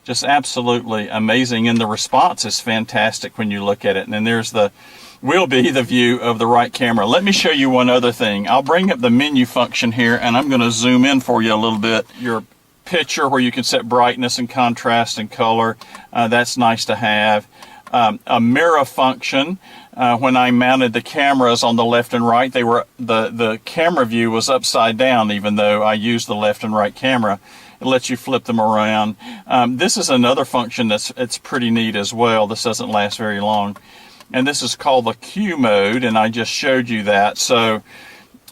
Just absolutely amazing, and the response is fantastic when you look at it. And then there's will be the view of the right camera. Let me show you one other thing. I'll bring up the menu function here, and I'm going to zoom in for you a little bit. Your picture where you can set brightness and contrast and color, that's nice to have. A mirror function. When I mounted the cameras on the left and right, the camera view was upside down, even though I used the left and right camera. It lets you flip them around. This is another function it's pretty neat as well. This doesn't last very long. And this is called the Q mode, and I just showed you that. So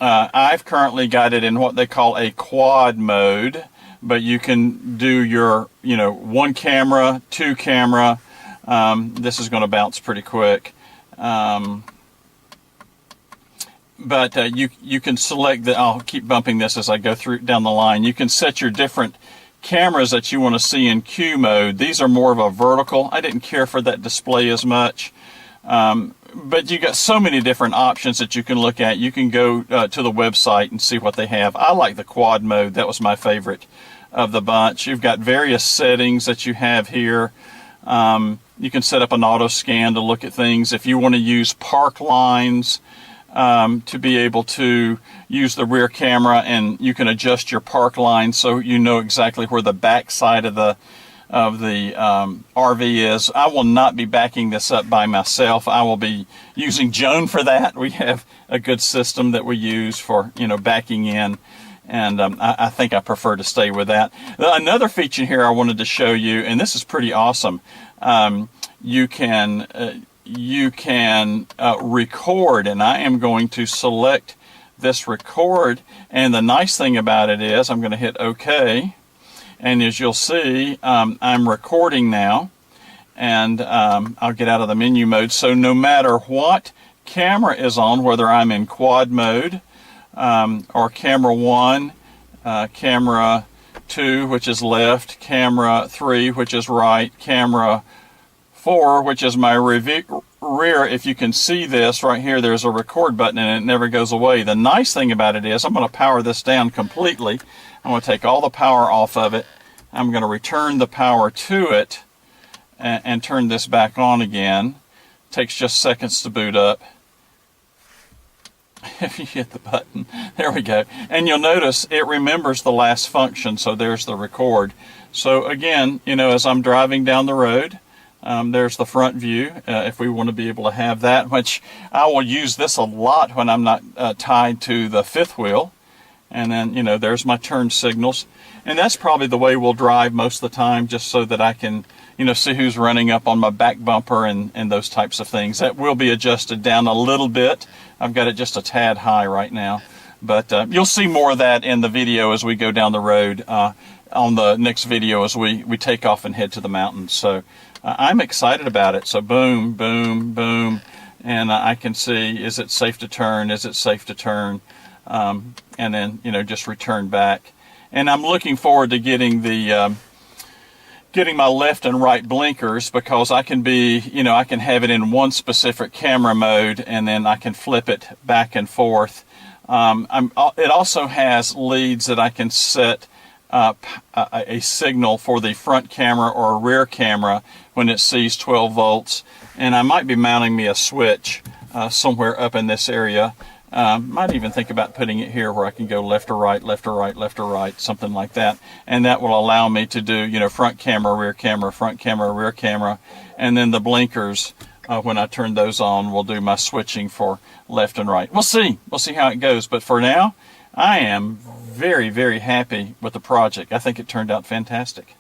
I've currently got it in what they call a quad mode, but you can do your, one camera, two camera. This is going to bounce pretty quick. But you can select I'll keep bumping this as I go down the line. You can set your different cameras that you want to see in Q mode. These are more of a vertical. I didn't care for that display as much. But you got so many different options that you can look at. You can go to the website and see what they have. I like the quad mode. That was my favorite of the bunch. You've got various settings that you have here. You can set up an auto scan to look at things. If you want to use park lines to be able to use the rear camera, and you can adjust your park line so you know exactly where the back side of the RV is. I will not be backing this up by myself. I will be using Joan for that. We have a good system that we use for backing in, and I think I prefer to stay with that. Another feature here I wanted to show you, and this is pretty awesome. You can record, and I am going to select this record, and the nice thing about it is I'm going to hit OK. And as you'll see, I'm recording now, and I'll get out of the menu mode. So no matter what camera is on, whether I'm in quad mode, or camera 1, camera 2, which is left, camera 3, which is right, camera 4, which is my rear. If you can see this right here, there's a record button, and it never goes away. The nice thing about it is I'm going to power this down completely. I'm going to take all the power off of it. I'm going to return the power to it and turn this back on again. It takes just seconds to boot up. If you hit the button, there we go. And you'll notice it remembers the last function, so there's the record. So again, as I'm driving down the road, there's the front view, if we want to be able to have that, which I will use this a lot when I'm not tied to the fifth wheel. And then, there's my turn signals. And that's probably the way we'll drive most of the time, just so that I can, see who's running up on my back bumper and those types of things. That will be adjusted down a little bit. I've got it just a tad high right now. But you'll see more of that in the video as we go down the road on the next video as we take off and head to the mountains. So I'm excited about it. So boom, boom, boom. And I can see, is it safe to turn? Is it safe to turn? And then just return back. And I'm looking forward to getting getting my left and right blinkers, because I can I can have it in one specific camera mode, and then I can flip it back and forth. It also has leads that I can set up a signal for the front camera or rear camera when it sees 12 volts. And I might be mounting me a switch somewhere up in this area. Might even think about putting it here where I can go left or right, left or right, left or right, something like that. And that will allow me to do, front camera, rear camera, front camera, rear camera. And then the blinkers, when I turn those on, will do my switching for left and right. We'll see. We'll see how it goes. But for now, I am very, very happy with the project. I think it turned out fantastic.